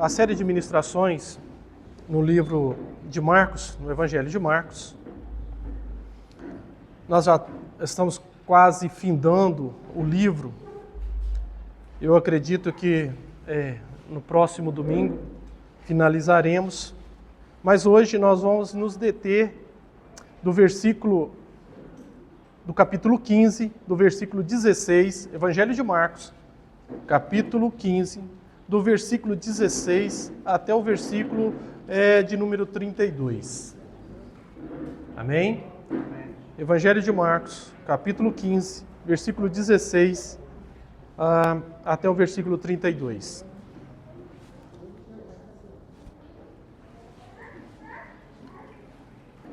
A série de ministrações no livro de Marcos, no Evangelho de Marcos. Nós já estamos quase findando o livro. Eu acredito que no próximo domingo finalizaremos, mas hoje nós vamos nos deter do capítulo 15, do versículo 16, Evangelho de Marcos, capítulo 15, do versículo 16 até o versículo de número 32. Amém? Evangelho de Marcos, capítulo 15, versículo 16 até o versículo 32.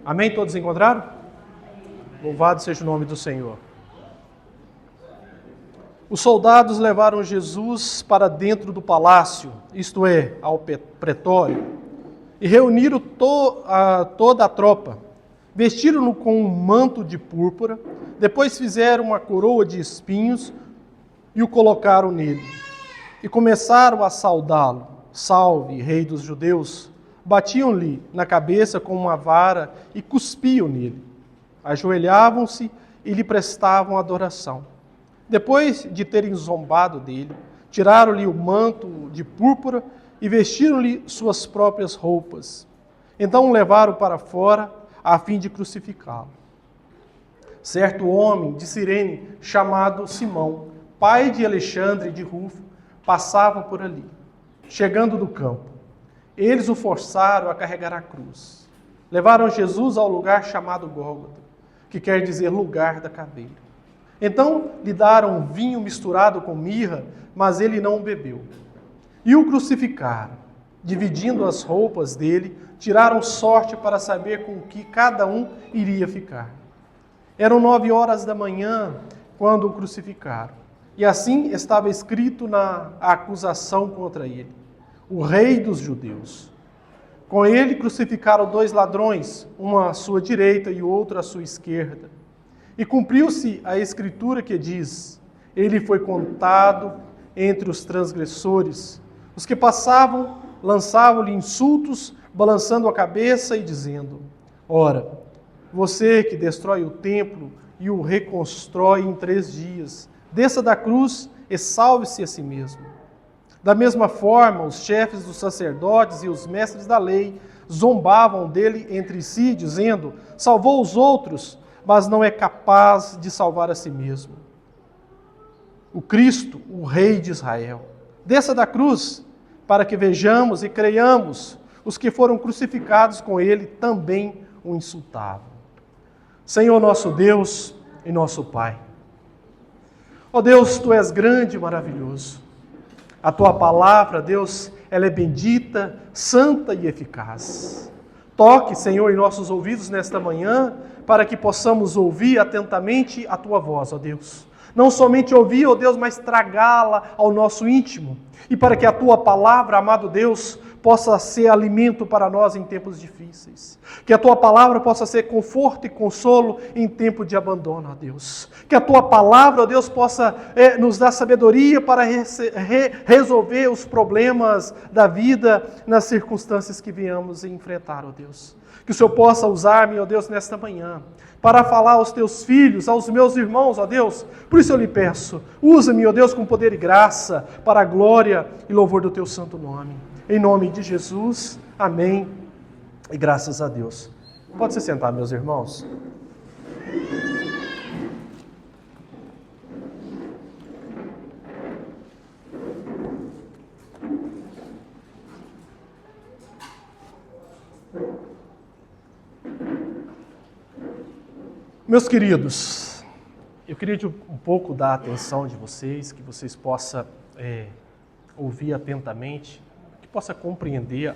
Amém? Todos encontraram? Louvado seja o nome do Senhor. Os soldados levaram Jesus para dentro do palácio, isto é, ao pretório, e reuniram toda a tropa. Vestiram-no com um manto de púrpura, depois fizeram uma coroa de espinhos e o colocaram nele. E começaram a saudá-lo. Salve, Rei dos Judeus! Batiam-lhe na cabeça com uma vara e cuspiam nele. Ajoelhavam-se e lhe prestavam adoração. Depois de terem zombado dele, tiraram-lhe o manto de púrpura e vestiram-lhe suas próprias roupas. Então o levaram para fora a fim de crucificá-lo. Certo homem de Cirene, chamado Simão, pai de Alexandre e de Rufo, passava por ali. Chegando do campo, eles o forçaram a carregar a cruz. Levaram Jesus ao lugar chamado Gólgota, que quer dizer lugar da caveira. Então lhe deram vinho misturado com mirra, mas ele não o bebeu. E o crucificaram. Dividindo as roupas dele, tiraram sorte para saber com que cada um iria ficar. Eram 9 horas da manhã quando o crucificaram. E assim estava escrito na acusação contra ele: o Rei dos Judeus. Com ele crucificaram 2 ladrões, um à sua direita e outro à sua esquerda. E cumpriu-se a escritura que diz: ele foi contado entre os transgressores. Os que passavam lançavam-lhe insultos, balançando a cabeça e dizendo: ora, você que destrói o templo e o reconstrói em 3 dias, desça da cruz e salve-se a si mesmo. Da mesma forma, os chefes dos sacerdotes e os mestres da lei zombavam dele entre si, dizendo: salvou os outros, mas não é capaz de salvar a si mesmo. O Cristo, o Rei de Israel, desça da cruz, para que vejamos e creiamos. Os que foram crucificados com ele também o insultavam. Senhor nosso Deus e nosso Pai, ó Deus, Tu és grande e maravilhoso. A Tua palavra, Deus, ela é bendita, santa e eficaz. Toque, Senhor, em nossos ouvidos nesta manhã, para que possamos ouvir atentamente a Tua voz, ó Deus. Não somente ouvir, ó Deus, mas tragá-la ao nosso íntimo. E para que a Tua palavra, amado Deus, possa ser alimento para nós em tempos difíceis. Que a Tua palavra possa ser conforto e consolo em tempo de abandono, ó Deus. Que a Tua palavra, ó Deus, possa nos dar sabedoria para resolver os problemas da vida nas circunstâncias que viemos enfrentar, ó Deus. Que o Senhor possa usar-me, ó Deus, nesta manhã, para falar aos Teus filhos, aos meus irmãos, ó Deus. Por isso eu lhe peço, usa-me, ó Deus, com poder e graça, para a glória e louvor do Teu santo nome. Em nome de Jesus, amém e graças a Deus. Pode se sentar, meus irmãos. Meus queridos, eu queria um pouco da atenção de vocês, que vocês possam ouvir atentamente, que possa compreender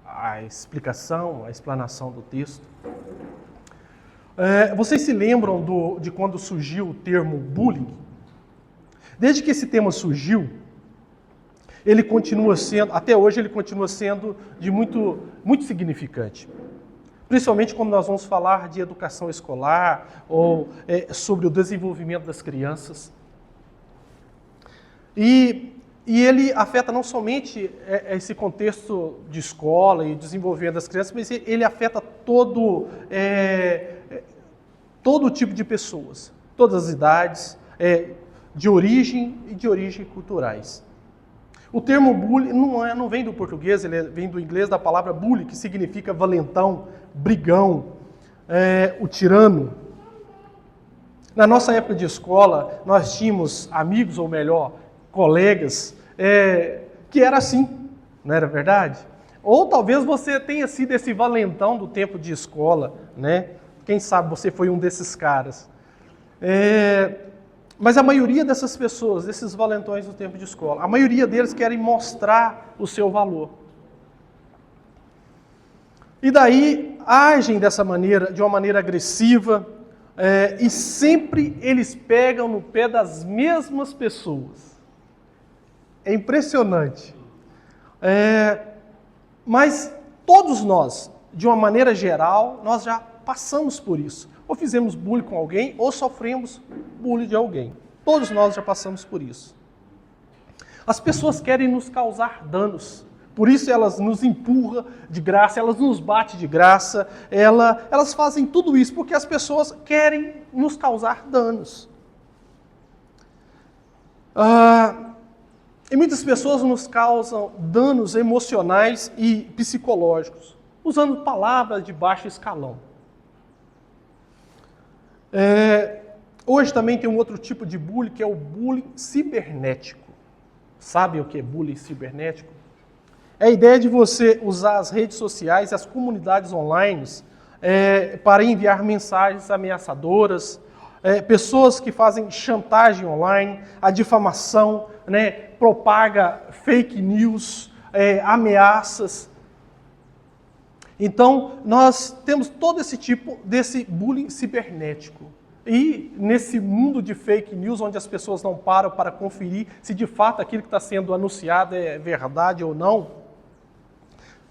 a explicação, a explanação do texto. Vocês se lembram de quando surgiu o termo bullying? Desde que esse termo surgiu, ele continua sendo, até hoje ele continua sendo de muito significante. Principalmente quando nós vamos falar de educação escolar ou sobre o desenvolvimento das crianças. E E ele afeta não somente esse contexto de escola e desenvolvimento das crianças, mas ele afeta todo tipo de pessoas, todas as idades, de origem e de origem culturais. O termo bully não vem do português, ele vem do inglês da palavra bully, que significa valentão, brigão, o tirano. Na nossa época de escola, nós tínhamos amigos, ou melhor, colegas, que era assim, não era verdade? Ou talvez você tenha sido esse valentão do tempo de escola, né? Quem sabe você foi um desses caras. Mas a maioria dessas pessoas, desses valentões do tempo de escola, a maioria deles querem mostrar o seu valor. E daí agem dessa maneira, de uma maneira agressiva, e sempre eles pegam no pé das mesmas pessoas. É impressionante. Mas todos nós, de uma maneira geral, nós já passamos por isso. Ou fizemos bullying com alguém, ou sofremos bullying de alguém. Todos nós já passamos por isso. As pessoas querem nos causar danos. Por isso elas nos empurram de graça, elas nos batem de graça, elas fazem tudo isso porque as pessoas querem nos causar danos. E muitas pessoas nos causam danos emocionais e psicológicos, usando palavras de baixo escalão. Hoje também tem um outro tipo de bullying, que é o bullying cibernético. Sabe o que é bullying cibernético? É a ideia de você usar as redes sociais e as comunidades online para enviar mensagens ameaçadoras, pessoas que fazem chantagem online, a difamação, né, propaga fake news, ameaças. Então, nós temos todo esse tipo desse bullying cibernético. E nesse mundo de fake news, onde as pessoas não param para conferir se de fato aquilo que está sendo anunciado é verdade ou não,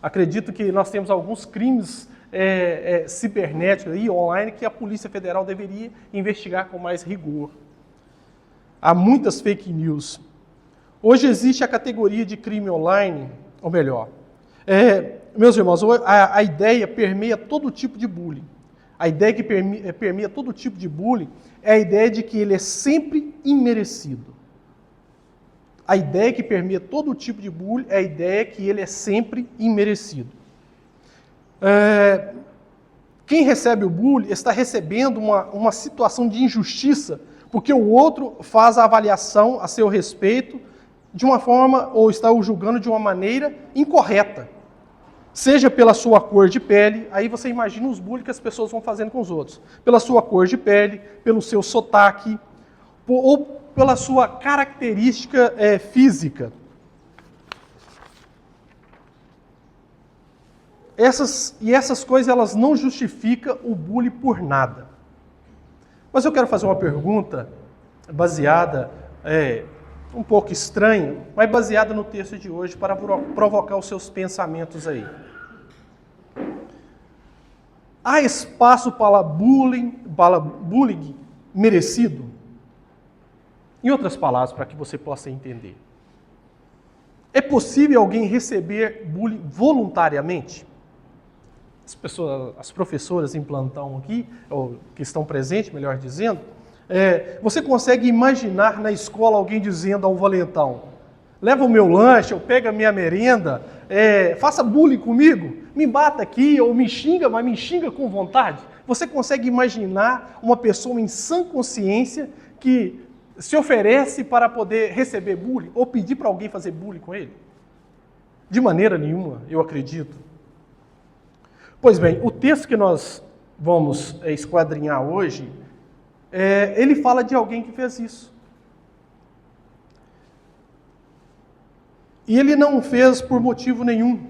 acredito que nós temos alguns crimes cibernéticos e online que a Polícia Federal deveria investigar com mais rigor. Há muitas fake news. Hoje existe a categoria de crime online, ou melhor, meus irmãos, a ideia permeia todo tipo de bullying. A ideia que permeia todo tipo de bullying é a ideia de que ele é sempre imerecido. A ideia que permeia todo tipo de bullying é a ideia que ele é sempre imerecido. Quem recebe o bullying está recebendo uma situação de injustiça, porque o outro faz a avaliação a seu respeito de uma forma, ou está o julgando de uma maneira incorreta. Seja pela sua cor de pele, aí você imagina os bullying que as pessoas vão fazendo com os outros. Pela sua cor de pele, pelo seu sotaque, ou pela sua característica física. Essas coisas elas não justificam o bullying por nada. Mas eu quero fazer uma pergunta baseada, um pouco estranha, mas baseada no texto de hoje para provocar os seus pensamentos aí. Há espaço para bullying merecido? Em outras palavras, para que você possa entender. É possível alguém receber bullying voluntariamente? As professoras em plantão aqui, ou que estão presentes, melhor dizendo, você consegue imaginar na escola alguém dizendo ao valentão: leva o meu lanche, ou pega a minha merenda, faça bullying comigo, me bata aqui, ou me xinga, mas me xinga com vontade? Você consegue imaginar uma pessoa em sã consciência que se oferece para poder receber bullying, ou pedir para alguém fazer bullying com ele? De maneira nenhuma, eu acredito. Pois bem, o texto que nós vamos esquadrinhar hoje, ele fala de alguém que fez isso. E ele não fez por motivo nenhum.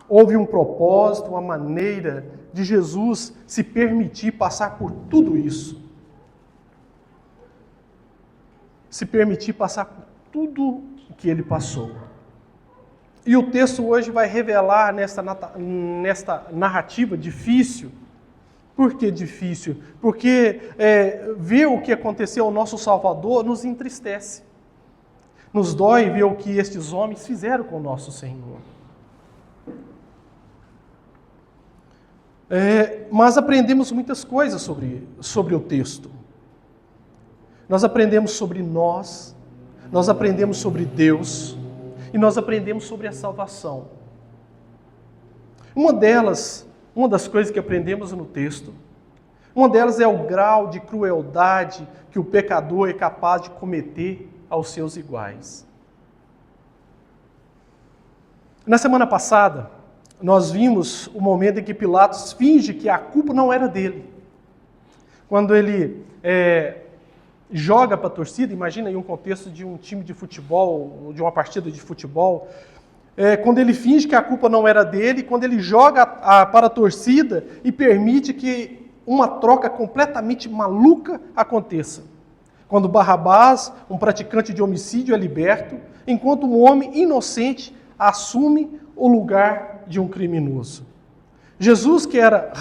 Houve um propósito, uma maneira de Jesus se permitir passar por tudo isso. Se permitir passar por tudo que ele passou. E o texto hoje vai revelar nesta narrativa difícil. Por que difícil? Porque ver o que aconteceu ao nosso Salvador nos entristece. Nos dói ver o que estes homens fizeram com o nosso Senhor. Mas aprendemos muitas coisas sobre o texto. Nós aprendemos sobre nós aprendemos sobre Deus e nós aprendemos sobre a salvação. Uma das coisas que aprendemos no texto, uma delas é o grau de crueldade que o pecador é capaz de cometer aos seus iguais. Na semana passada, nós vimos o momento em que Pilatos finge que a culpa não era dele. Quando ele joga para a torcida, imagina aí um contexto de um time de futebol, de uma partida de futebol, quando ele finge que a culpa não era dele, quando ele joga para a torcida e permite que uma troca completamente maluca aconteça. Quando Barrabás, um praticante de homicídio, é liberto, enquanto um homem inocente assume o lugar de um criminoso. Jesus, que era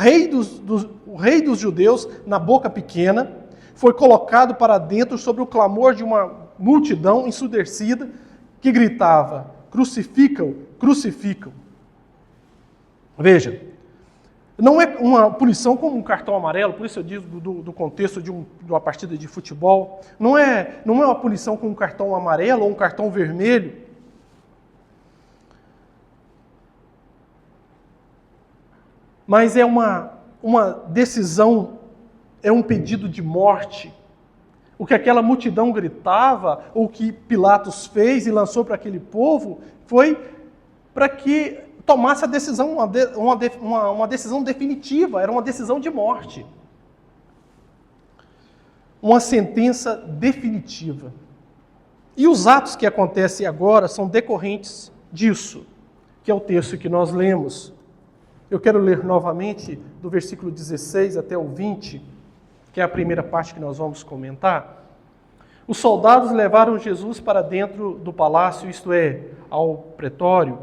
o rei dos judeus na boca pequena, foi colocado para dentro sob o clamor de uma multidão ensurdecida que gritava: crucificam, crucificam. Veja, não é uma punição como um cartão amarelo, por isso eu digo do contexto de uma partida de futebol, não é uma punição com um cartão amarelo ou um cartão vermelho. Mas é uma decisão, é um pedido de morte. O que aquela multidão gritava, ou o que Pilatos fez e lançou para aquele povo, foi para que tomasse a decisão, uma decisão definitiva, era uma decisão de morte. Uma sentença definitiva. E os atos que acontecem agora são decorrentes disso, que é o texto que nós lemos. Eu quero ler novamente do versículo 16 até o 20, que é a primeira parte que nós vamos comentar. Os soldados levaram Jesus para dentro do palácio, isto é, ao pretório,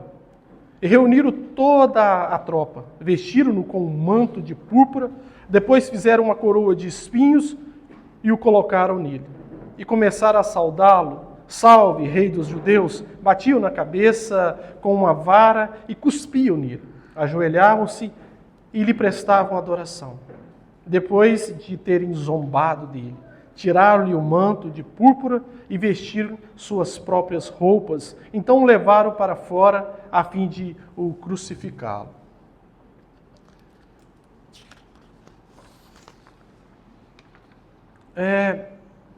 e reuniram toda a tropa, vestiram-no com um manto de púrpura, depois fizeram uma coroa de espinhos e o colocaram nele. E começaram a saudá-lo: salve, rei dos judeus! Batiam na cabeça com uma vara e cuspiam nele. Ajoelhavam-se e lhe prestavam adoração. Depois de terem zombado dele, tiraram-lhe o manto de púrpura e vestiram suas próprias roupas. Então o levaram para fora a fim de o crucificá-lo.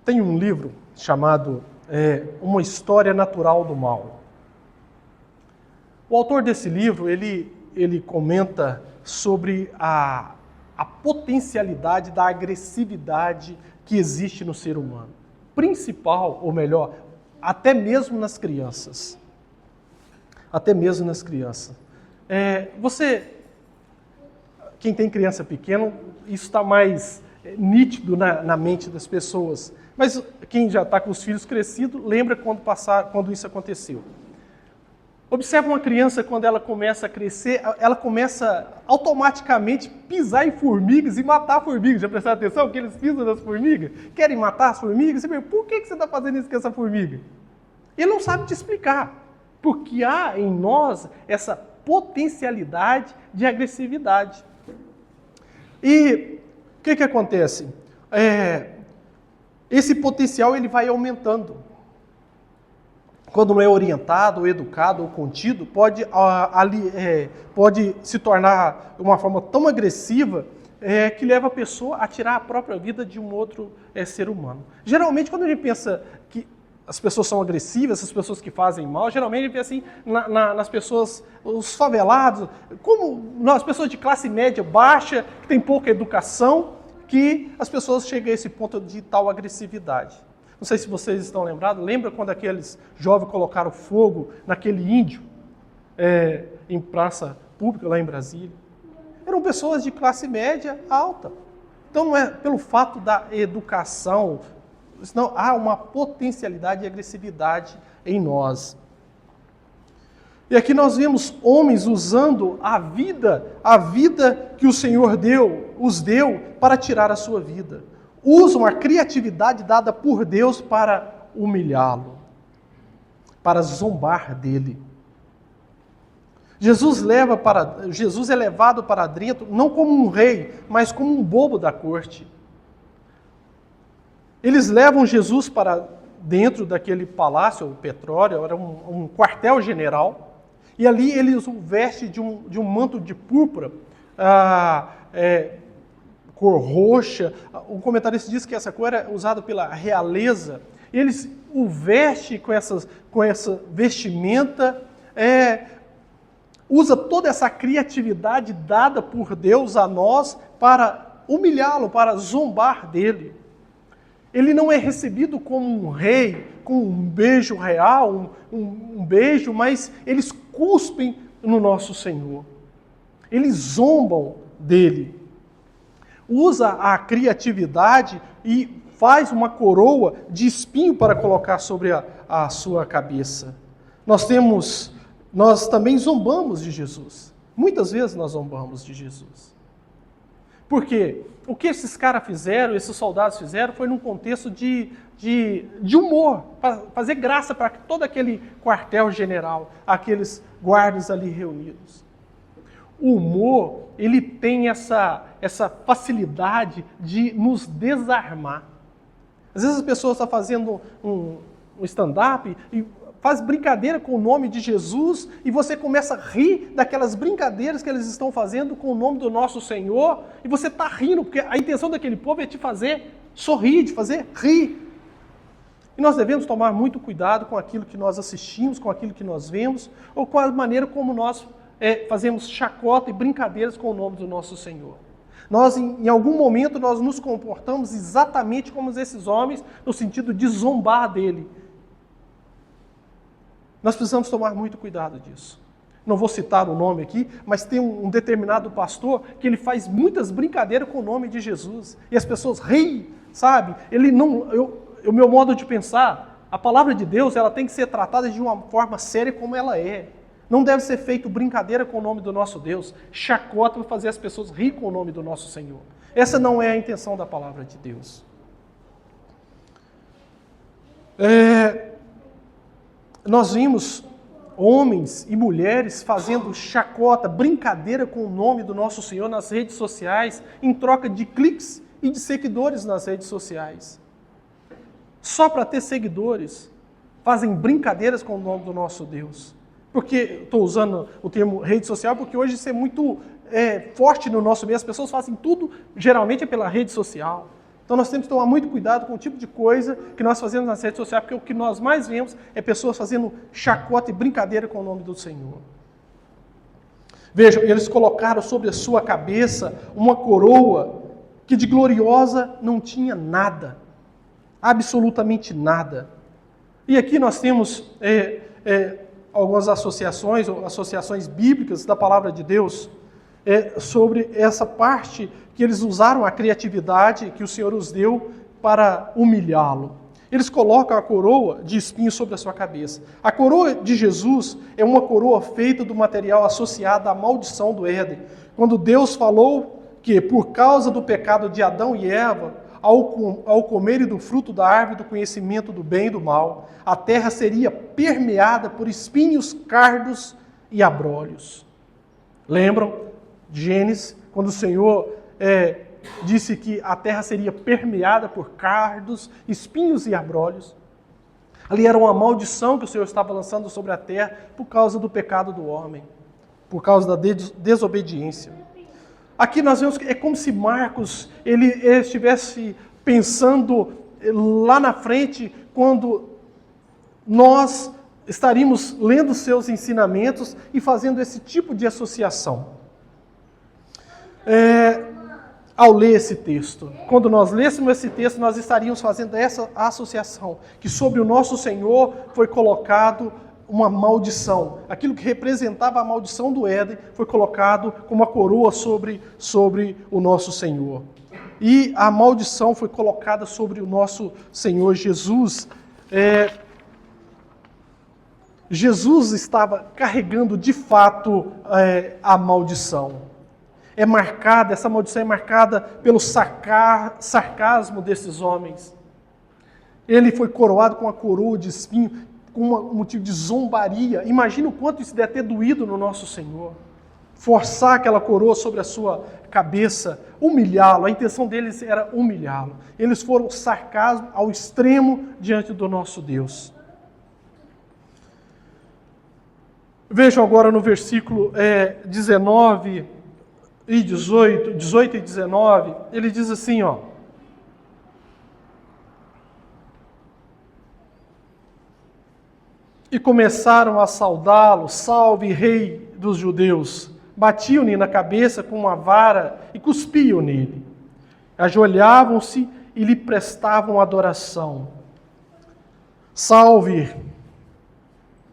Tem um livro chamado Uma História Natural do Mal. O autor desse livro, ele comenta sobre a potencialidade da agressividade que existe no ser humano. Principal, ou melhor, até mesmo nas crianças. Até mesmo nas crianças. Quem tem criança pequena, isso está mais nítido na mente das pessoas. Mas quem já está com os filhos crescidos, lembra quando isso aconteceu. Observa uma criança, quando ela começa a crescer, ela começa automaticamente pisar em formigas e matar formigas. Já prestaram atenção que eles pisam nas formigas? Querem matar as formigas? Você pergunta: por que você está fazendo isso com essa formiga? Ele não sabe te explicar. Porque há em nós essa potencialidade de agressividade. E o que acontece? Esse potencial ele vai aumentando. Quando não é orientado, ou educado, ou contido, pode se tornar uma forma tão agressiva que leva a pessoa a tirar a própria vida de um outro ser humano. Geralmente, quando a gente pensa que as pessoas são agressivas, as pessoas que fazem mal, geralmente a gente pensa assim nas pessoas, os favelados, como as pessoas de classe média baixa, que têm pouca educação, que as pessoas chegam a esse ponto de tal agressividade. Não sei se vocês estão lembrados, lembra quando aqueles jovens colocaram fogo naquele índio em praça pública lá em Brasília? Eram pessoas de classe média alta. Então não é pelo fato da educação, senão há uma potencialidade de agressividade em nós. E aqui nós vemos homens usando a vida que o Senhor os deu para tirar a sua vida. Usam a criatividade dada por Deus para humilhá-lo. para zombar dele. Jesus é levado para dentro não como um rei, mas como um bobo da corte. Eles levam Jesus para dentro daquele palácio, o Pretório, era um quartel-general, e ali eles o vestem de um manto de púrpura, cor roxa. O comentarista diz que essa cor era usada pela realeza. Eles o vestem com essa vestimenta, usa toda essa criatividade dada por Deus a nós para humilhá-lo, para zombar dele. Ele não é recebido como um rei, com um beijo real, um beijo, mas eles cuspem no nosso Senhor. Eles zombam dele. Usa a criatividade e faz uma coroa de espinho para colocar sobre a sua cabeça. Nós também zombamos de Jesus. Muitas vezes nós zombamos de Jesus. Por quê? O que esses caras fizeram, esses soldados fizeram, foi num contexto de humor, para fazer graça para todo aquele quartel-general, aqueles guardas ali reunidos. O humor, ele tem essa facilidade de nos desarmar. Às vezes as pessoas estão fazendo um stand-up e faz brincadeira com o nome de Jesus e você começa a rir daquelas brincadeiras que eles estão fazendo com o nome do nosso Senhor e você está rindo, porque a intenção daquele povo é te fazer sorrir, te fazer rir. E nós devemos tomar muito cuidado com aquilo que nós assistimos, com aquilo que nós vemos, ou com a maneira como nós fazemos chacota e brincadeiras com o nome do nosso Senhor. Nós, em algum momento, nós nos comportamos exatamente como esses homens, no sentido de zombar dele. Nós precisamos tomar muito cuidado disso. Não vou citar o nome aqui, mas tem um determinado pastor que ele faz muitas brincadeiras com o nome de Jesus. E as pessoas riem, sabe? O meu modo de pensar, a palavra de Deus, ela tem que ser tratada de uma forma séria como ela é. Não deve ser feito brincadeira com o nome do nosso Deus, chacota para fazer as pessoas rir com o nome do nosso Senhor. Essa não é a intenção da palavra de Deus. Nós vimos homens e mulheres fazendo chacota, brincadeira com o nome do nosso Senhor nas redes sociais, em troca de cliques e de seguidores nas redes sociais. Só para ter seguidores, fazem brincadeiras com o nome do nosso Deus. Porque estou usando o termo rede social, porque hoje isso é muito forte no nosso meio, as pessoas fazem tudo, geralmente é pela rede social. Então nós temos que tomar muito cuidado com o tipo de coisa que nós fazemos nas redes sociais, porque o que nós mais vemos é pessoas fazendo chacota e brincadeira com o nome do Senhor. Vejam, eles colocaram sobre a sua cabeça uma coroa que de gloriosa não tinha nada, absolutamente nada. E aqui nós temos algumas associações bíblicas da palavra de Deus sobre essa parte que eles usaram a criatividade que o Senhor os deu para humilhá-lo. Eles colocam a coroa de espinhos sobre a sua cabeça. A coroa de Jesus é uma coroa feita do material associado à maldição do Éden. Quando Deus falou que, por causa do pecado de Adão e Eva, ao comerem do fruto da árvore do conhecimento do bem e do mal, a terra seria permeada por espinhos, cardos e abrolhos. Lembram de Gênesis, quando o Senhor disse que a terra seria permeada por cardos, espinhos e abrolhos? Ali era uma maldição que o Senhor estava lançando sobre a terra por causa do pecado do homem, por causa da desobediência. Aqui nós vemos que é como se Marcos ele estivesse pensando lá na frente, quando nós estaríamos lendo seus ensinamentos e fazendo esse tipo de associação. Ao ler esse texto, quando nós lêssemos esse texto, nós estaríamos fazendo essa associação, que sobre o nosso Senhor foi colocado uma maldição. Aquilo que representava a maldição do Éden foi colocado como uma coroa sobre o nosso Senhor. E a maldição foi colocada sobre o nosso Senhor Jesus. Jesus estava carregando de fato a maldição. Essa maldição é marcada pelo sarcasmo desses homens. Ele foi coroado com a coroa de espinho. com um motivo de zombaria. Imagina o quanto isso deve ter doído no nosso Senhor. Forçar aquela coroa sobre a sua cabeça, humilhá-lo. A intenção deles era humilhá-lo. Eles foram sarcasmo ao extremo diante do nosso Deus. Vejam agora no versículo 19 e 18 e 19, ele diz assim, ó. E começaram a saudá-lo, salve rei dos judeus. Batiam-lhe na cabeça com uma vara e cuspiam nele. Ajoelhavam-se e lhe prestavam adoração. Salve,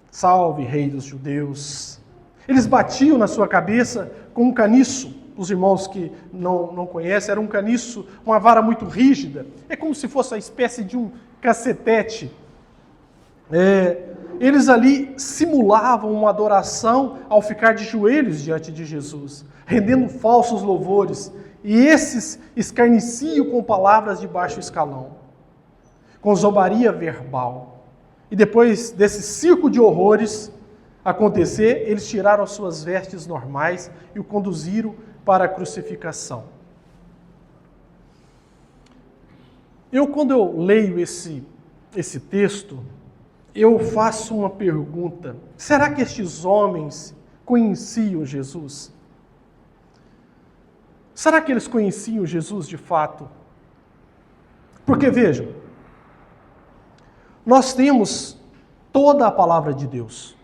salve rei dos judeus. Eles batiam na sua cabeça com um caniço. Os irmãos que não conhecem, era um caniço, uma vara muito rígida. É como se fosse uma espécie de um cacetete. Eles ali simulavam uma adoração ao ficar de joelhos diante de Jesus, rendendo falsos louvores, e esses escarneciam com palavras de baixo escalão, com zombaria verbal. E depois desse circo de horrores acontecer, eles tiraram as suas vestes normais e o conduziram para a crucificação. Quando eu leio esse texto, eu faço uma pergunta. Será que estes homens conheciam Jesus? Será que eles conheciam Jesus de fato? Porque vejam, nós temos toda a palavra de Deus.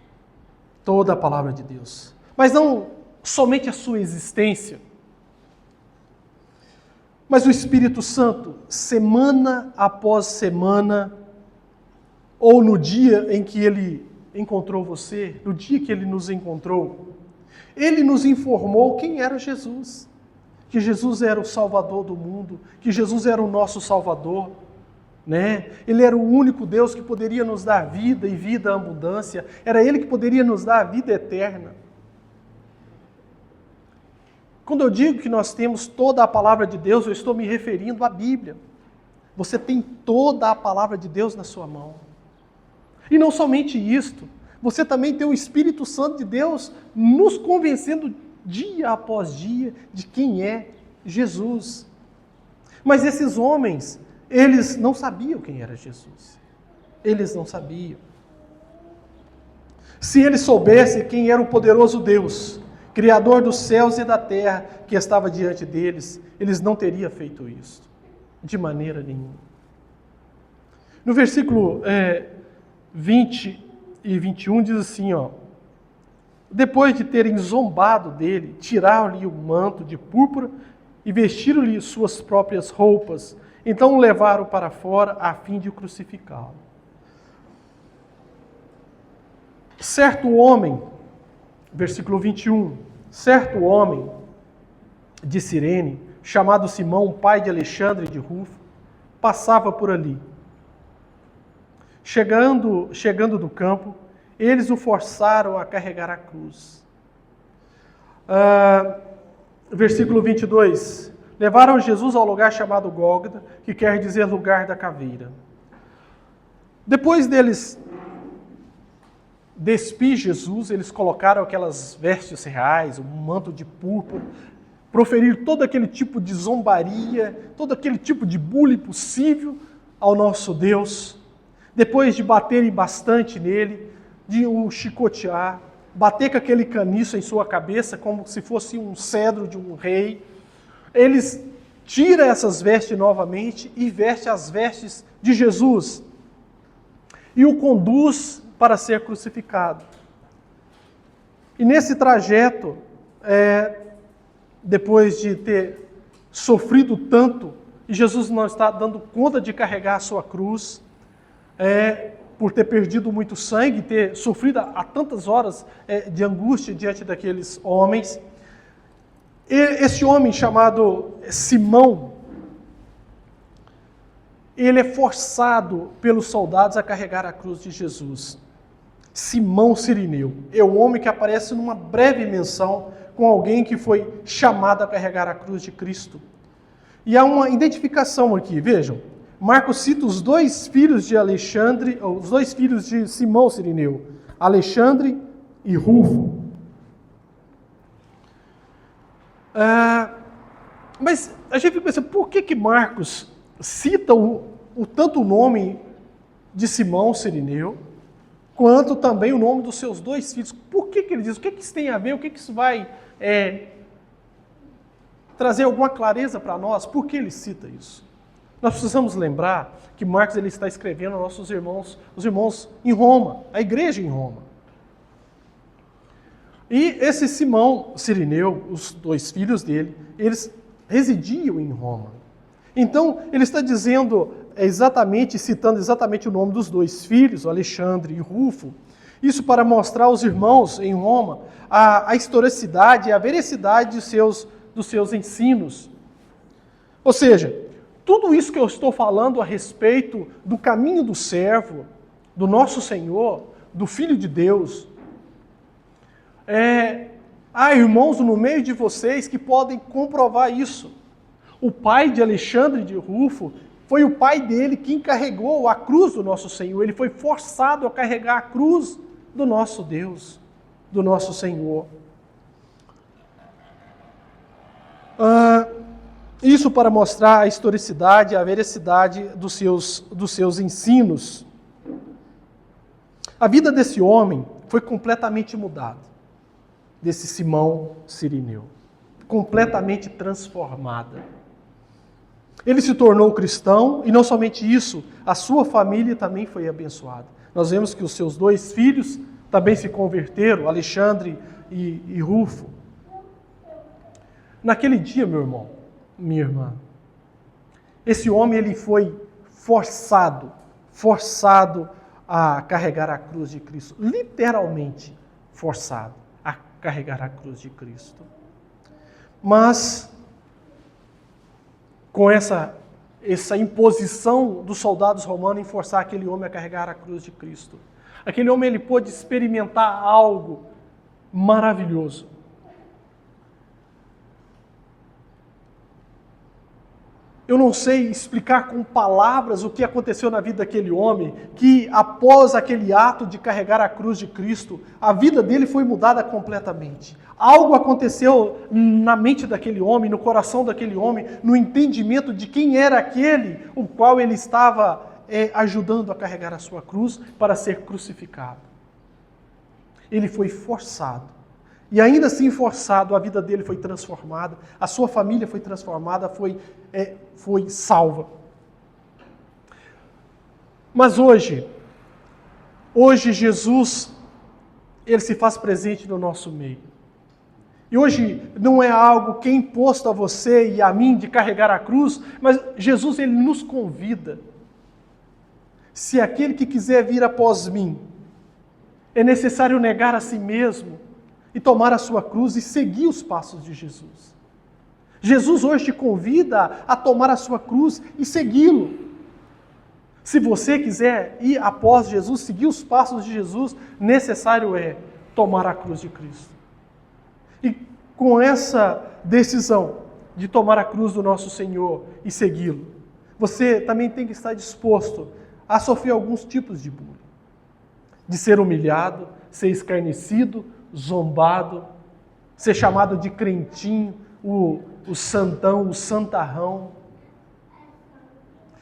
Toda a palavra de Deus. Mas não somente a sua existência. Mas o Espírito Santo, semana após semana, ou no dia em que Ele encontrou você, no dia que Ele nos encontrou, Ele nos informou quem era Jesus. Que Jesus era o Salvador do mundo, que Jesus era o nosso Salvador, né? Ele era o único Deus que poderia nos dar vida e vida à abundância. Era Ele que poderia nos dar a vida eterna. Quando eu digo que nós temos toda a palavra de Deus, eu estou me referindo à Bíblia. Você tem toda a palavra de Deus na sua mão. E não somente isto, você também tem o Espírito Santo de Deus nos convencendo dia após dia de quem é Jesus. Mas esses homens, eles não sabiam quem era Jesus. Eles não sabiam. Se eles soubessem quem era o poderoso Deus, Criador dos céus e da terra, que estava diante deles, eles não teriam feito isso. De maneira nenhuma. No versículo 20 e 21 diz assim, ó. Depois de terem zombado dele, tiraram-lhe o manto de púrpura e vestiram-lhe suas próprias roupas. Então o levaram para fora a fim de o crucificá-lo. Certo homem, versículo 21, certo homem de Cirene, chamado Simão, pai de Alexandre de Rufo, passava por ali. Chegando do campo, eles o forçaram a carregar a cruz. Versículo 22. Levaram Jesus ao lugar chamado Gólgota, que quer dizer lugar da caveira. Depois deles despir Jesus, eles colocaram aquelas vestes reais, um manto de púrpura, proferir todo aquele tipo de zombaria, todo aquele tipo de bullying possível ao nosso Deus. Depois de baterem bastante nele, de o chicotear, bater com aquele caniço em sua cabeça, como se fosse um cedro de um rei, eles tiram essas vestes novamente e vestem as vestes de Jesus e o conduz para ser crucificado. E nesse trajeto, depois de ter sofrido tanto, e Jesus não está dando conta de carregar a sua cruz, por ter perdido muito sangue, ter sofrido há tantas horas de angústia diante daqueles homens. Esse homem chamado Simão, ele é forçado pelos soldados a carregar a cruz de Jesus. Simão Cirineu é o homem que aparece numa breve menção com alguém que foi chamado a carregar a cruz de Cristo. E há uma identificação aqui, vejam. Marcos cita os dois filhos de Alexandre, os dois filhos de Simão Cirineu, Alexandre e Rufo. Mas a gente fica pensando, por que Marcos cita tanto o nome de Simão Cirineu, quanto também o nome dos seus dois filhos? Por que ele diz? O que isso tem a ver? O que isso vai trazer alguma clareza para nós? Por que ele cita isso? Nós precisamos lembrar que Marcos ele está escrevendo aos nossos irmãos, os irmãos em Roma, a igreja em Roma. E esse Simão Cirineu, os dois filhos dele, eles residiam em Roma. Então, ele está dizendo citando exatamente o nome dos dois filhos, Alexandre e Rufo, isso para mostrar aos irmãos em Roma a historicidade e a veracidade dos seus ensinos. Ou seja, tudo isso que eu estou falando a respeito do caminho do servo, do nosso Senhor, do Filho de Deus, há irmãos no meio de vocês que podem comprovar isso. O pai de Alexandre de Rufo foi o pai dele que encarregou a cruz do nosso Senhor. Ele foi forçado a carregar a cruz do nosso Deus, do nosso Senhor. Isso para mostrar a historicidade, a veracidade dos seus ensinos. A vida desse homem foi completamente mudada, desse Simão Cirineu, completamente transformada. Ele se tornou cristão e não somente isso, a sua família também foi abençoada. Nós vemos que os seus dois filhos também se converteram, Alexandre e Rufo. Naquele dia, meu irmão, minha irmã, esse homem ele foi forçado a carregar a cruz de Cristo, literalmente forçado a carregar a cruz de Cristo. Mas com essa imposição dos soldados romanos em forçar aquele homem a carregar a cruz de Cristo, aquele homem ele pôde experimentar algo maravilhoso. Eu não sei explicar com palavras o que aconteceu na vida daquele homem, que após aquele ato de carregar a cruz de Cristo, a vida dele foi mudada completamente. Algo aconteceu na mente daquele homem, no coração daquele homem, no entendimento de quem era aquele o qual ele estava ajudando a carregar a sua cruz para ser crucificado. Ele foi forçado. E ainda assim forçado, a vida dele foi transformada, a sua família foi transformada, foi salva. Mas hoje Jesus, ele se faz presente no nosso meio. E hoje não é algo que é imposto a você e a mim de carregar a cruz, mas Jesus ele nos convida. Se aquele que quiser vir após mim, é necessário negar a si mesmo, e tomar a sua cruz e seguir os passos de Jesus. Jesus hoje te convida a tomar a sua cruz e segui-lo. Se você quiser ir após Jesus, seguir os passos de Jesus, necessário é tomar a cruz de Cristo. E com essa decisão de tomar a cruz do nosso Senhor e segui-lo, você também tem que estar disposto a sofrer alguns tipos de bullying. De ser humilhado, ser escarnecido, zombado, ser chamado de crentinho, o santão, o santarrão.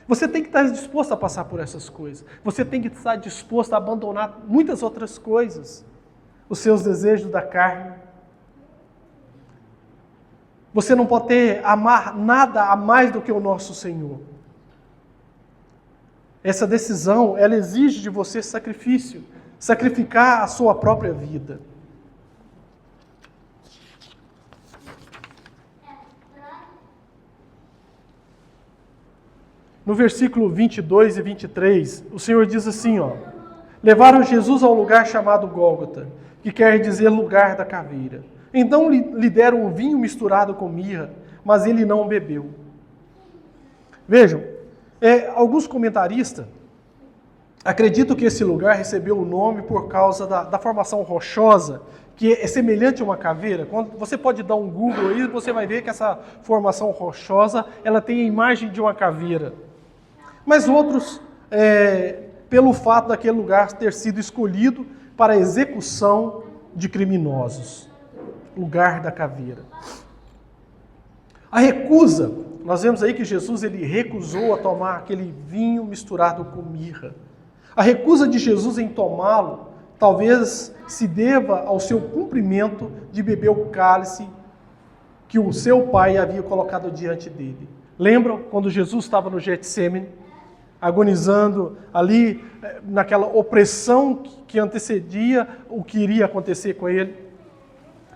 Você tem que estar disposto a passar por essas coisas. Você tem que estar disposto a abandonar muitas outras coisas. Os seus desejos da carne. Você não pode amar nada a mais do que o nosso Senhor. Essa decisão, ela exige de você sacrifício. Sacrificar a sua própria vida. No versículo 22 e 23, o Senhor diz assim, levaram Jesus ao lugar chamado Gólgota, que quer dizer lugar da caveira. Então lhe deram um vinho misturado com mirra, mas ele não bebeu. Vejam, alguns comentaristas acreditam que esse lugar recebeu o nome por causa da formação rochosa, que é semelhante a uma caveira. Quando você pode dar um Google aí, você vai ver que essa formação rochosa ela tem a imagem de uma caveira. mas outros pelo fato daquele lugar ter sido escolhido para a execução de criminosos, lugar da caveira. A recusa, nós vemos aí que Jesus ele recusou a tomar aquele vinho misturado com mirra. A recusa de Jesus em tomá-lo talvez se deva ao seu cumprimento de beber o cálice que o seu pai havia colocado diante dele. Lembram quando Jesus estava no Getsêmani, agonizando ali naquela opressão que antecedia o que iria acontecer com ele?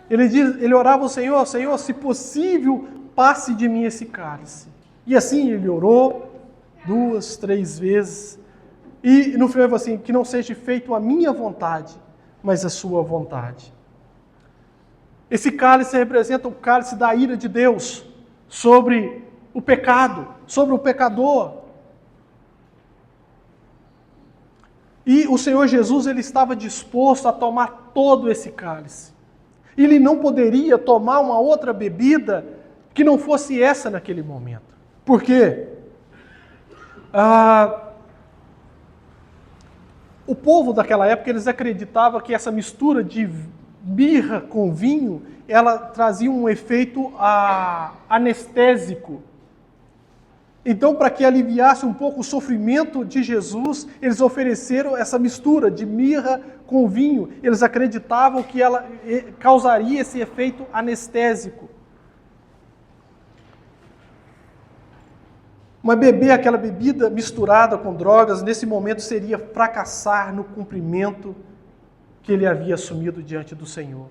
Ele orava ao Senhor, Senhor, se possível, passe de mim esse cálice. E assim ele orou 2, 3 vezes. E no final ele falou assim, que não seja feito a minha vontade, mas a sua vontade. Esse cálice representa o cálice da ira de Deus sobre o pecado, sobre o pecador. E o Senhor Jesus ele estava disposto a tomar todo esse cálice. Ele não poderia tomar uma outra bebida que não fosse essa naquele momento. Por quê? O povo daquela época, eles acreditavam que essa mistura de mirra com vinho, ela trazia um efeito anestésico. Então, para que aliviasse um pouco o sofrimento de Jesus, eles ofereceram essa mistura de mirra com vinho. Eles acreditavam que ela causaria esse efeito anestésico. Mas beber aquela bebida misturada com drogas, nesse momento seria fracassar no cumprimento que ele havia assumido diante do Senhor.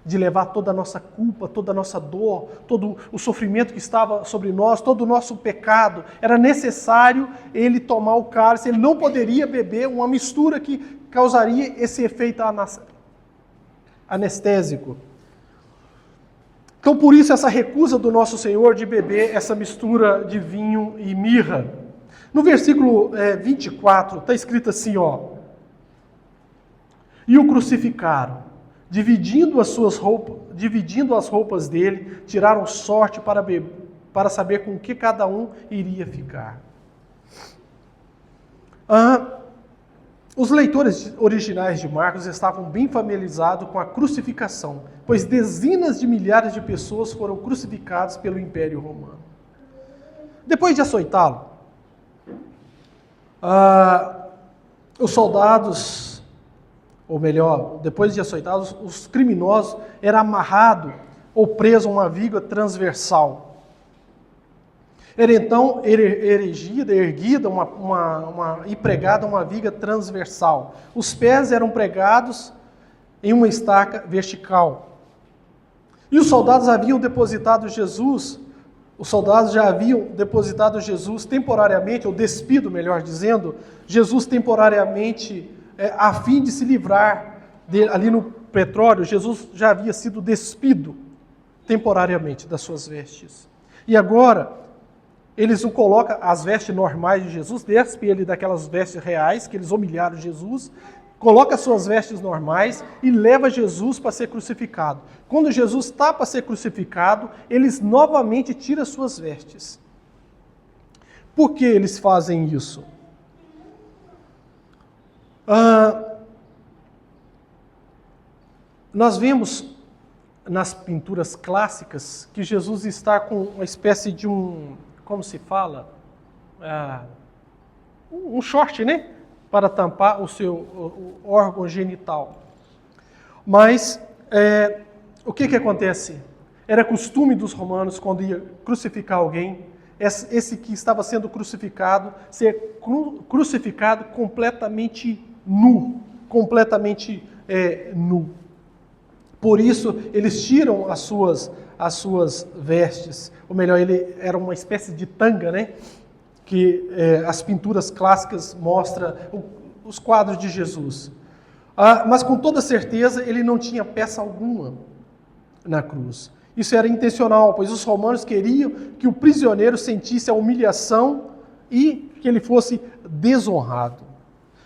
De levar toda a nossa culpa, toda a nossa dor, todo o sofrimento que estava sobre nós, todo o nosso pecado. Era necessário ele tomar o cálice, ele não poderia beber uma mistura que causaria esse efeito anestésico. Então, por isso, essa recusa do nosso Senhor de beber essa mistura de vinho e mirra. No versículo 24, está escrito assim, e o crucificaram, dividindo as roupas dele, tiraram sorte para saber com que cada um iria ficar. Os leitores originais de Marcos estavam bem familiarizados com a crucificação, pois dezenas de milhares de pessoas foram crucificadas pelo Império Romano. Depois de açoitá-lo, os soldados, ou melhor, depois de açoitados, os criminosos eram amarrados ou presos a uma viga transversal. Era então erguida e pregada uma viga transversal. Os pés eram pregados em uma estaca vertical. E os soldados haviam depositado Jesus, temporariamente, ou despido, melhor dizendo, Jesus temporariamente, a fim de se livrar ali no pretório. Jesus já havia sido despido temporariamente das suas vestes. E agora eles o colocam as vestes normais de Jesus, despem ele daquelas vestes reais, que eles humilharam Jesus, coloca as suas vestes normais e leva Jesus para ser crucificado. Quando Jesus está para ser crucificado, eles novamente tiram as suas vestes. Por que eles fazem isso? Nós vemos nas pinturas clássicas que Jesus está com uma espécie de como se fala? Um short, né? Para tampar o órgão genital. Mas o que acontece? Era costume dos romanos, quando ia crucificar alguém, esse que estava sendo crucificado, ser crucificado completamente nu. Completamente nu. Por isso, eles tiram as suas vestes, ou melhor, ele era uma espécie de tanga, né? Que as pinturas clássicas mostram os quadros de Jesus. Mas com toda certeza ele não tinha peça alguma na cruz. Isso era intencional, pois os romanos queriam que o prisioneiro sentisse a humilhação e que ele fosse desonrado.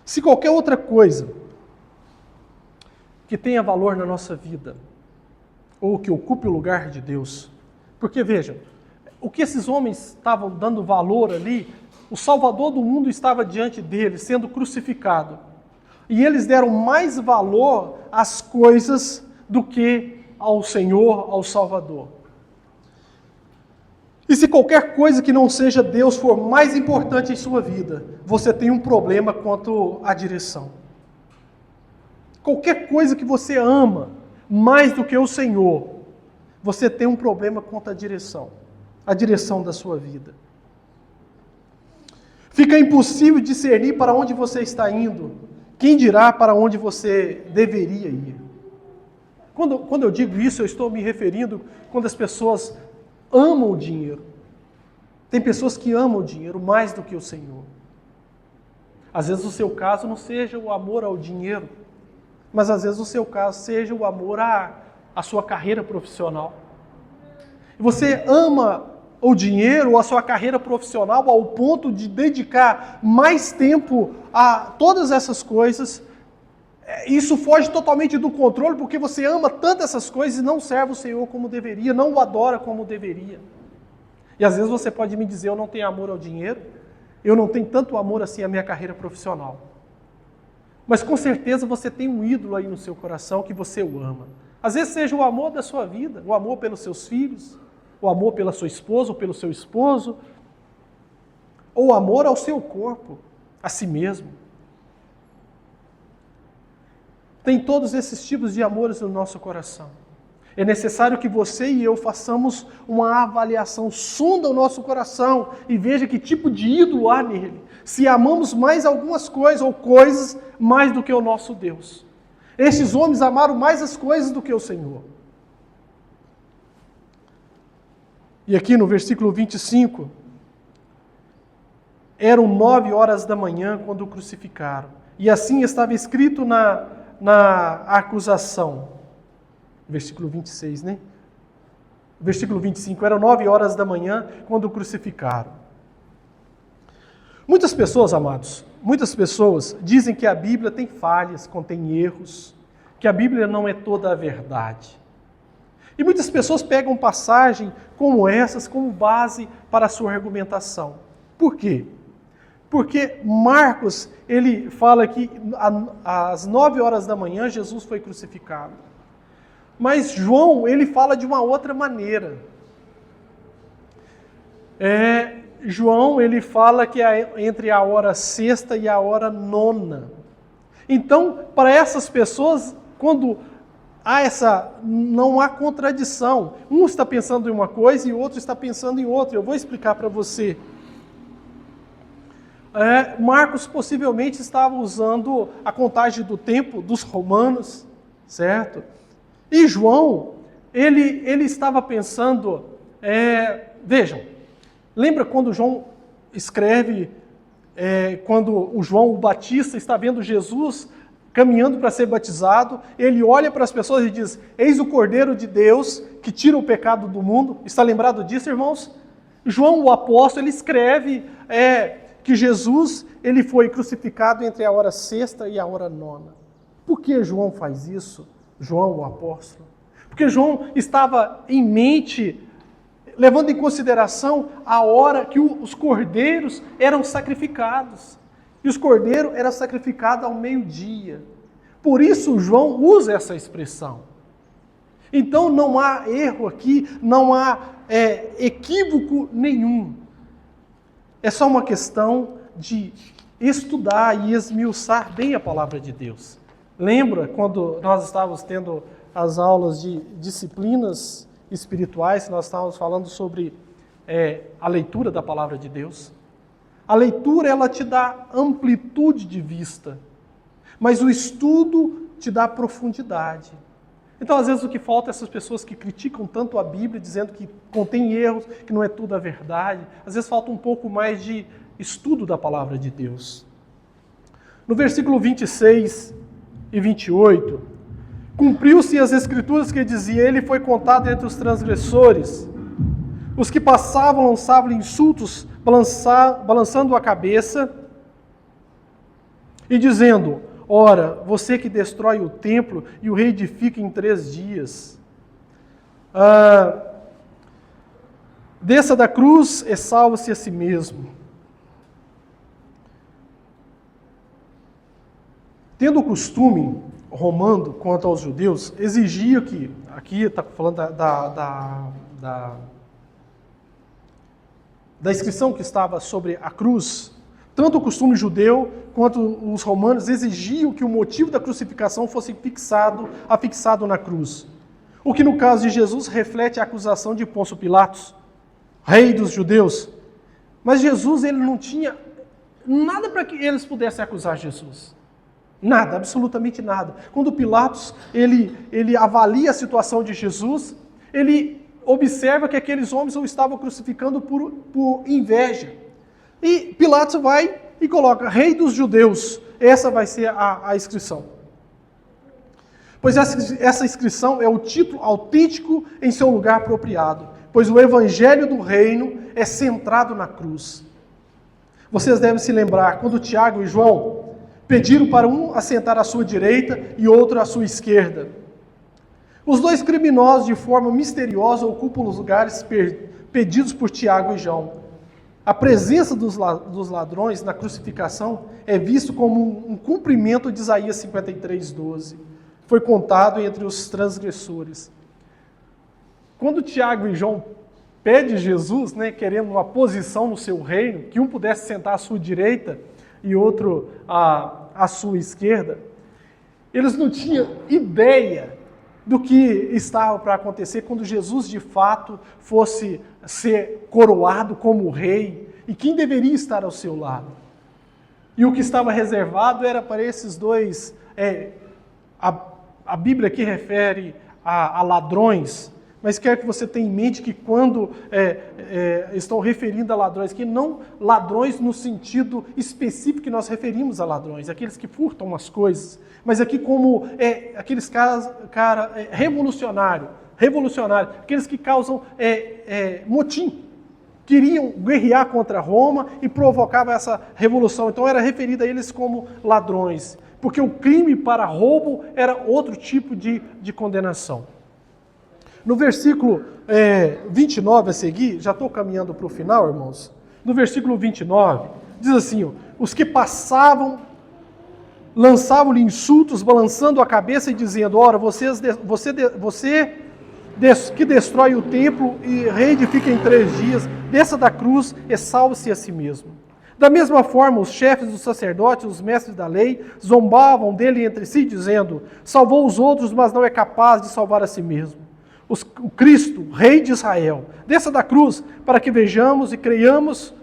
Se qualquer outra coisa que tenha valor na nossa vida, ou que ocupe o lugar de Deus. Porque, vejam, o que esses homens estavam dando valor ali O Salvador do mundo estava diante deles, sendo crucificado. E eles deram mais valor às coisas do que ao Senhor, ao Salvador. E se qualquer coisa que não seja Deus for mais importante em sua vida, você tem um problema quanto à direção. Qualquer coisa que você ama mais do que o Senhor, você tem um problema quanto à a direção da sua vida. Fica impossível discernir para onde você está indo. Quem dirá para onde você deveria ir? Quando eu digo isso, eu estou me referindo quando as pessoas amam o dinheiro. Tem pessoas que amam o dinheiro mais do que o Senhor. Às vezes o seu caso não seja o amor ao dinheiro, mas às vezes o seu caso seja o amor à sua carreira profissional. Você ama o dinheiro ou a sua carreira profissional ao ponto de dedicar mais tempo a todas essas coisas. Isso foge totalmente do controle, porque você ama tanto essas coisas e não serve o Senhor como deveria, não o adora como deveria. E às vezes você pode me dizer, eu não tenho amor ao dinheiro, eu não tenho tanto amor assim à minha carreira profissional. Mas com certeza você tem um ídolo aí no seu coração que você o ama. Às vezes seja o amor da sua vida, o amor pelos seus filhos, o amor pela sua esposa ou pelo seu esposo, ou o amor ao seu corpo, a si mesmo. Tem todos esses tipos de amores no nosso coração. É necessário que você e eu façamos uma avaliação, sonda o nosso coração e veja que tipo de ídolo há nele. Se amamos mais algumas coisas ou coisas mais do que o nosso Deus. Estes homens amaram mais as coisas do que o Senhor. E aqui no versículo 25, eram 9 horas da manhã quando o crucificaram. E assim estava escrito na acusação. Versículo 26, né? Versículo 25, eram 9 horas da manhã quando o crucificaram. Muitas pessoas, amados, muitas pessoas dizem que a Bíblia tem falhas, contém erros, que a Bíblia não é toda a verdade. E muitas pessoas pegam passagem como essas como base para a sua argumentação. Por quê? Porque Marcos, ele fala que às 9 horas da manhã Jesus foi crucificado. Mas João, ele fala de uma outra maneira. João, ele fala que é entre a hora sexta e a hora nona. Então, para essas pessoas, quando não há contradição. Um está pensando em uma coisa e o outro está pensando em outra. Eu vou explicar para você. Marcos possivelmente estava usando a contagem do tempo dos romanos, certo? E João, ele estava pensando, vejam, lembra quando João escreve, quando o João o Batista está vendo Jesus caminhando para ser batizado, ele olha para as pessoas e diz, eis o Cordeiro de Deus que tira o pecado do mundo. Está lembrado disso, irmãos? João, o apóstolo, ele escreve que Jesus ele foi crucificado entre a hora sexta e a hora nona. Por que João faz isso? João, o apóstolo? Porque João estava em mente, levando em consideração a hora que os cordeiros eram sacrificados. E os cordeiros eram sacrificados ao meio-dia. Por isso João usa essa expressão. Então não há erro aqui, não há equívoco nenhum. É só uma questão de estudar e esmiuçar bem a palavra de Deus. Lembra quando nós estávamos tendo as aulas de disciplinas espirituais, nós estávamos falando sobre a leitura da palavra de Deus? A leitura, ela te dá amplitude de vista, mas o estudo te dá profundidade. Então, às vezes, o que falta é essas pessoas que criticam tanto a Bíblia, dizendo que contém erros, que não é tudo a verdade. Às vezes, falta um pouco mais de estudo da palavra de Deus. No versículo 26 e 28, cumpriu-se as escrituras que dizia, ele foi contado entre os transgressores. Os que passavam lançavam insultos, balançando a cabeça e dizendo, ora, você que destrói o templo e o reedifica em 3 dias. Desça da cruz e salva-se a si mesmo. Tendo o costume romano quanto aos judeus, exigia que, aqui está falando da inscrição que estava sobre a cruz, tanto o costume judeu quanto os romanos exigiam que o motivo da crucificação fosse afixado na cruz. O que no caso de Jesus reflete a acusação de Pôncio Pilatos, rei dos judeus. Mas Jesus, ele não tinha nada para que eles pudessem acusar Jesus. Nada, absolutamente nada. Quando Pilatos, ele avalia a situação de Jesus, ele observa que aqueles homens o estavam crucificando por inveja. E Pilatos vai e coloca, rei dos judeus. Essa vai ser a inscrição. Pois essa inscrição é o título autêntico em seu lugar apropriado, pois o evangelho do reino é centrado na cruz. Vocês devem se lembrar, quando Tiago e João pediram para um assentar à sua direita e outro à sua esquerda. Os dois criminosos, de forma misteriosa, ocupam os lugares pedidos por Tiago e João. A presença dos ladrões na crucificação é visto como um cumprimento de Isaías 53:12. Foi contado entre os transgressores. Quando Tiago e João pedem Jesus, querendo uma posição no seu reino, que um pudesse sentar à sua direita e outro à sua esquerda, eles não tinham ideia do que estava para acontecer quando Jesus de fato fosse ser coroado como rei e quem deveria estar ao seu lado. E o que estava reservado era para esses dois, a Bíblia aqui refere a ladrões, mas quero que você tenha em mente que quando estão referindo a ladrões, que não ladrões no sentido específico que nós referimos a ladrões, aqueles que furtam as coisas, mas aqui como aqueles caras revolucionário, aqueles que causam motim, queriam guerrear contra Roma e provocavam essa revolução. Então era referido a eles como ladrões, porque o crime para roubo era outro tipo de condenação. No versículo 29 a seguir, já estou caminhando para o final, irmãos. No versículo 29, diz assim, os que passavam, lançavam-lhe insultos, balançando a cabeça e dizendo, ora, você que destrói o templo e reedifica em 3 dias, desça da cruz e salve-se a si mesmo. Da mesma forma, os chefes dos sacerdotes, os mestres da lei, zombavam dele entre si, dizendo, salvou os outros, mas não é capaz de salvar a si mesmo. O Cristo, Rei de Israel, desça da cruz para que vejamos e creiamos.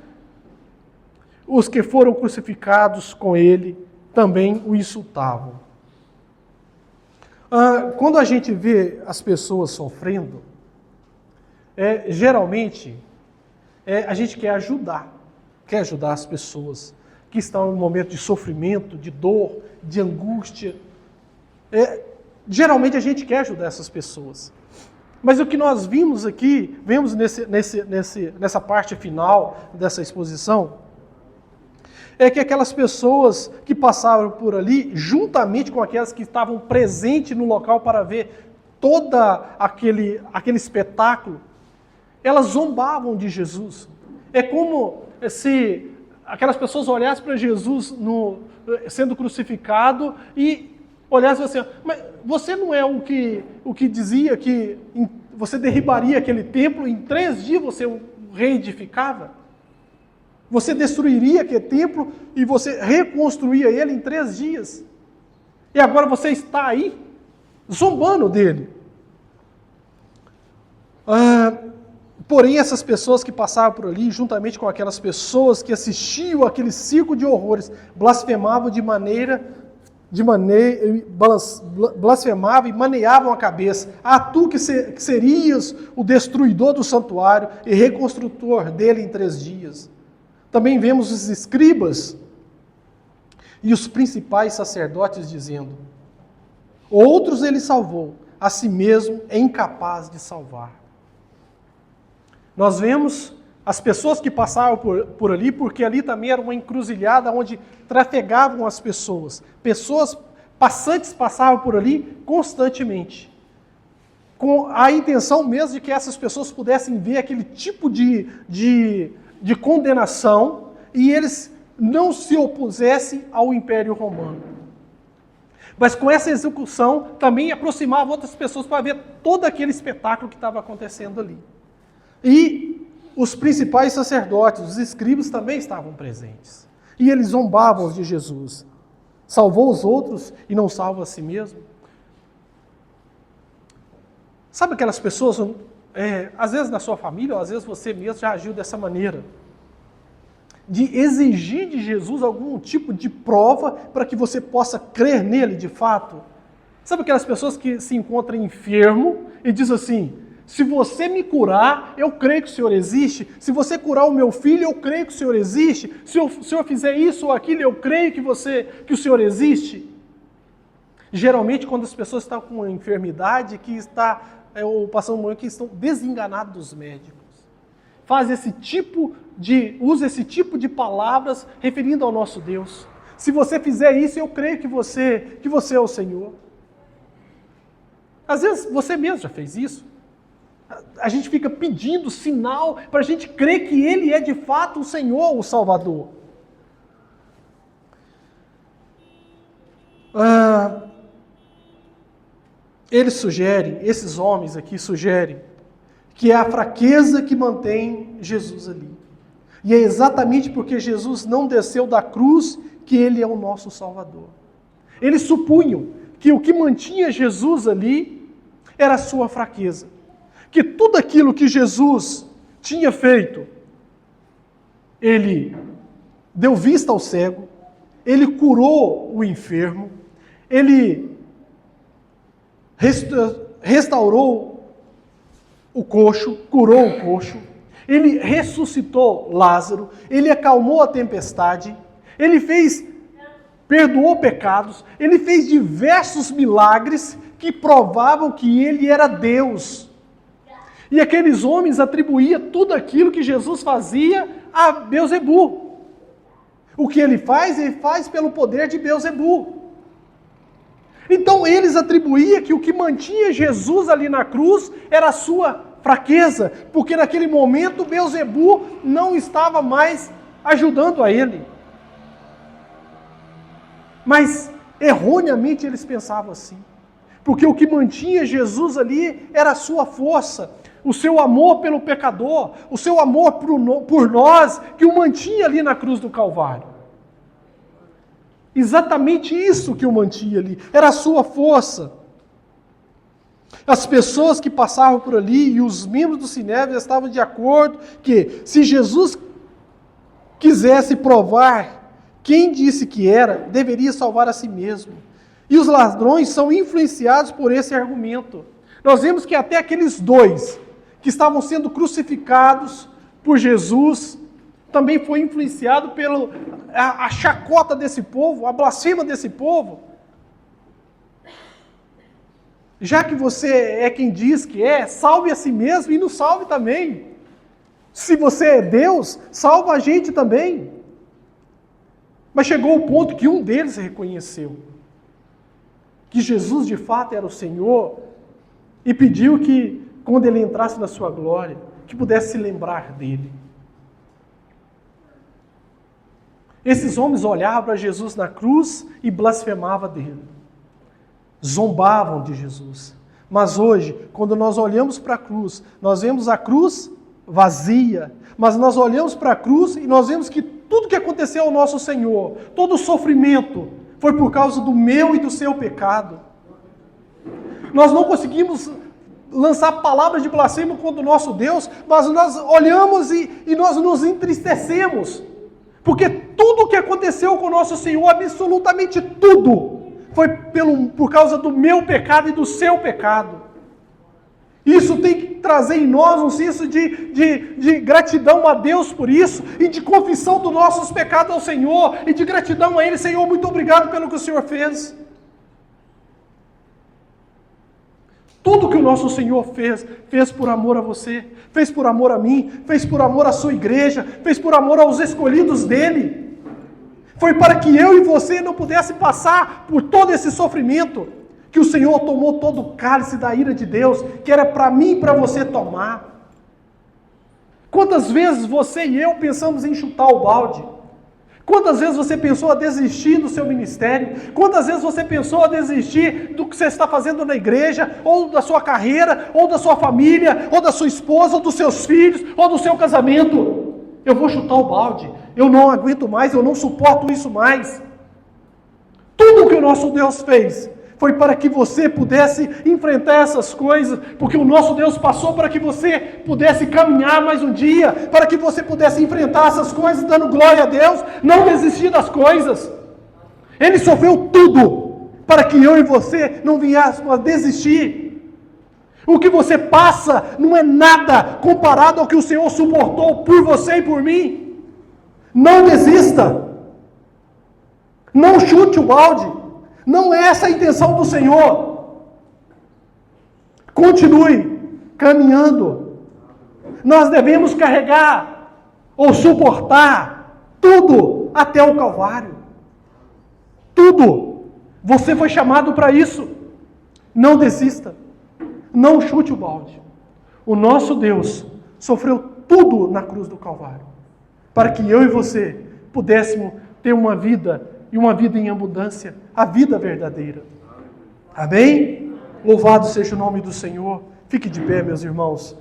Os que foram crucificados com ele também o insultavam. Quando a gente vê as pessoas sofrendo, geralmente a gente quer ajudar as pessoas que estão em um momento de sofrimento, de dor, de angústia. Geralmente a gente quer ajudar essas pessoas. Mas o que nós vemos nessa parte final dessa exposição, é que aquelas pessoas que passaram por ali, juntamente com aquelas que estavam presentes no local para ver todo aquele espetáculo, elas zombavam de Jesus. É como se aquelas pessoas olhassem para Jesus sendo crucificado e olhassem assim, mas você não é o que dizia que você derribaria aquele templo, em 3 dias você o reedificava? Você destruiria aquele templo e você reconstruía ele em 3 dias. E agora você está aí, zombando dele. Porém, essas pessoas que passavam por ali, juntamente com aquelas pessoas que assistiam aquele circo de horrores, blasfemavam blasfemavam e maneavam a cabeça. Tu que serias o destruidor do santuário e reconstrutor dele em 3 dias. Também vemos os escribas e os principais sacerdotes dizendo, outros ele salvou, a si mesmo é incapaz de salvar. Nós vemos as pessoas que passavam por ali, porque ali também era uma encruzilhada onde trafegavam as pessoas. Pessoas passantes passavam por ali constantemente, com a intenção mesmo de que essas pessoas pudessem ver aquele tipo de condenação e eles não se opusessem ao Império Romano. Mas com essa execução também aproximava outras pessoas para ver todo aquele espetáculo que estava acontecendo ali. E os principais sacerdotes, os escribas também estavam presentes. E eles zombavam de Jesus. Salvou os outros e não salva a si mesmo. Sabe aquelas pessoas, às vezes na sua família, ou às vezes você mesmo já agiu dessa maneira, de exigir de Jesus algum tipo de prova para que você possa crer nele de fato? Sabe aquelas pessoas que se encontram enfermo e dizem assim: se você me curar, eu creio que o Senhor existe. Se você curar o meu filho, eu creio que o Senhor existe. Se o Senhor fizer isso ou aquilo, eu creio que o Senhor existe. Geralmente, quando as pessoas estão com uma enfermidade ou passando um momento que estão desenganados dos médicos, usa esse tipo de palavras referindo ao nosso Deus. Se você fizer isso, eu creio que você é o Senhor. Às vezes você mesmo já fez isso. A gente fica pedindo sinal para a gente crer que Ele é de fato o Senhor, o Salvador. Esses homens aqui sugerem que é a fraqueza que mantém Jesus ali. E é exatamente porque Jesus não desceu da cruz que Ele é o nosso Salvador. Eles supunham que o que mantinha Jesus ali era a sua fraqueza. Que tudo aquilo que Jesus tinha feito, Ele deu vista ao cego, Ele curou o enfermo, Ele restaurou o coxo, curou o coxo, Ele ressuscitou Lázaro, Ele acalmou a tempestade, Ele perdoou pecados, Ele fez diversos milagres que provavam que Ele era Deus. E aqueles homens atribuíam tudo aquilo que Jesus fazia a Beelzebu. O que Ele faz pelo poder de Beelzebu. Então eles atribuíam que o que mantinha Jesus ali na cruz era a sua fraqueza, porque naquele momento Beelzebu não estava mais ajudando a ele. Mas erroneamente eles pensavam assim, porque o que mantinha Jesus ali era a sua força, o seu amor pelo pecador, o seu amor por nós, que o mantinha ali na cruz do Calvário. Exatamente isso que o mantinha ali, era a sua força. As pessoas que passavam por ali e os membros do Sinédrio estavam de acordo que, se Jesus quisesse provar quem disse que era, deveria salvar a si mesmo. E os ladrões são influenciados por esse argumento. Nós vemos que até aqueles dois que estavam sendo crucificados por Jesus também foi influenciado pela chacota desse povo, a blasfema desse povo. Já que você é quem diz que salve a si mesmo e nos salve também. Se você é Deus, salva a gente também. Mas chegou o ponto que um deles reconheceu que Jesus de fato era o Senhor e pediu que, quando ele entrasse na sua glória, que pudesse se lembrar dele. Esses homens olhavam para Jesus na cruz e blasfemavam dele. Zombavam de Jesus. Mas hoje, quando nós olhamos para a cruz, nós vemos a cruz vazia, mas nós olhamos para a cruz e nós vemos que tudo que aconteceu ao nosso Senhor, todo o sofrimento, foi por causa do meu e do seu pecado. Nós não conseguimos lançar palavras de blasfêmia contra o nosso Deus, mas nós olhamos e nós nos entristecemos, porque tudo o que aconteceu com o nosso Senhor, absolutamente tudo, foi por causa do meu pecado e do seu pecado. Isso tem que trazer em nós um senso de gratidão a Deus por isso, e de confissão dos nossos pecados ao Senhor, e de gratidão a Ele. Senhor, muito obrigado pelo que o Senhor fez. Tudo que o nosso Senhor fez por amor a você, fez por amor a mim, fez por amor à sua igreja, fez por amor aos escolhidos dEle. Foi para que eu e você não pudesse passar por todo esse sofrimento, que o Senhor tomou todo o cálice da ira de Deus, que era para mim e para você tomar. Quantas vezes você e eu pensamos em chutar o balde? Quantas vezes você pensou a desistir do seu ministério? Quantas vezes você pensou a desistir do que você está fazendo na igreja, ou da sua carreira, ou da sua família, ou da sua esposa, ou dos seus filhos, ou do seu casamento? Eu vou chutar o balde, eu não aguento mais, eu não suporto isso mais. Tudo o que o nosso Deus fez foi para que você pudesse enfrentar essas coisas, porque o nosso Deus passou para que você pudesse caminhar mais um dia, para que você pudesse enfrentar essas coisas, dando glória a Deus, não desistir das coisas. Ele sofreu tudo, para que eu e você não viéssemos a desistir. O que você passa não é nada comparado ao que o Senhor suportou por você e por mim. Não desista. Não chute o balde. Não é essa a intenção do Senhor. Continue caminhando. Nós devemos carregar ou suportar tudo até o Calvário. Tudo. Você foi chamado para isso. Não desista. Não chute o balde. O nosso Deus sofreu tudo na cruz do Calvário, para que eu e você pudéssemos ter uma vida, e uma vida em abundância, a vida verdadeira. Amém? Louvado seja o nome do Senhor. Fique de pé, meus irmãos.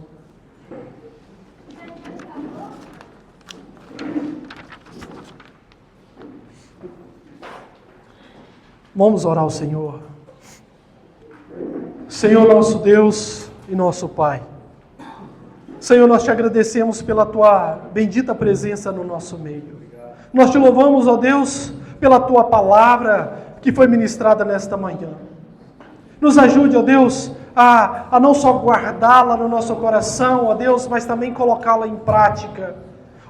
Vamos orar ao Senhor. Senhor nosso Deus e nosso Pai. Senhor, nós te agradecemos pela tua bendita presença no nosso meio. Nós te louvamos, ó Deus, pela tua palavra que foi ministrada nesta manhã. Nos ajude, ó Deus, a não só guardá-la no nosso coração, ó Deus, mas também colocá-la em prática.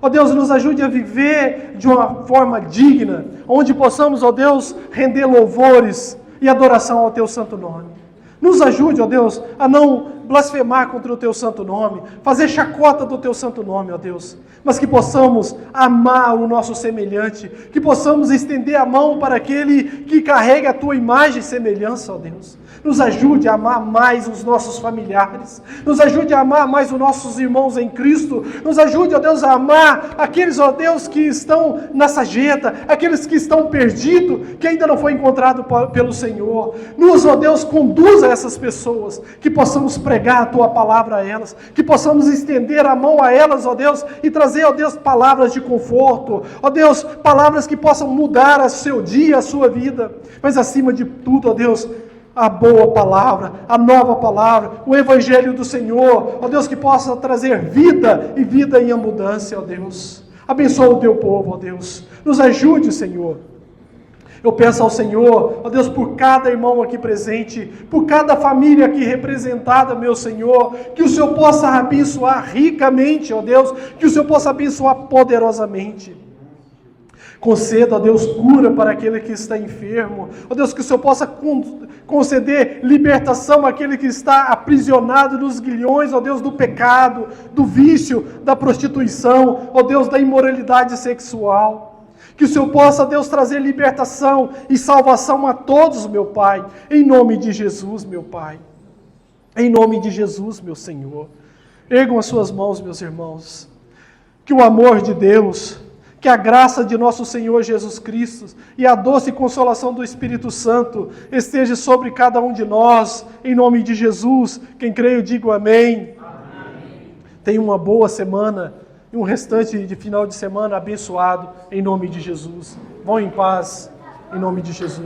Ó Deus, nos ajude a viver de uma forma digna, onde possamos, ó Deus, render louvores e adoração ao teu santo nome. Nos ajude, ó Deus, a não blasfemar contra o teu santo nome, fazer chacota do teu santo nome, ó Deus, mas que possamos amar o nosso semelhante, que possamos estender a mão para aquele que carrega a tua imagem e semelhança, ó Deus. Nos ajude a amar mais os nossos familiares, nos ajude a amar mais os nossos irmãos em Cristo, nos ajude, ó Deus, a amar aqueles, ó Deus, que estão na sarjeta, aqueles que estão perdidos, que ainda não foi encontrado pelo Senhor. Nos, ó Deus, conduza essas pessoas, que possamos pregar a tua palavra a elas, que possamos estender a mão a elas, ó Deus, e trazer, ó Deus, palavras de conforto, ó Deus, palavras que possam mudar o seu dia, a sua vida, mas acima de tudo, ó Deus, a boa palavra, a nova palavra, o evangelho do Senhor, ó Deus, que possa trazer vida e vida em abundância, ó Deus. Abençoa o teu povo, ó Deus. Nos ajude, Senhor. Eu peço ao Senhor, ó Deus, por cada irmão aqui presente, por cada família aqui representada, meu Senhor, que o Senhor possa abençoar ricamente, ó Deus, que o Senhor possa abençoar poderosamente. Conceda, ó Deus, cura para aquele que está enfermo. Ó Deus, que o Senhor possa conceder libertação àquele que está aprisionado nos grilhões, ó Deus, do pecado, do vício, da prostituição, ó Deus, da imoralidade sexual. Que o Senhor possa, Deus, trazer libertação e salvação a todos, meu Pai. Em nome de Jesus, meu Pai. Em nome de Jesus, meu Senhor. Ergam as suas mãos, meus irmãos. Que o amor de Deus, que a graça de nosso Senhor Jesus Cristo e a doce consolação do Espírito Santo esteja sobre cada um de nós, em nome de Jesus. Quem crê, eu digo amém. Amém. Tenha uma boa semana e um restante de final de semana abençoado, em nome de Jesus. Vão em paz, em nome de Jesus.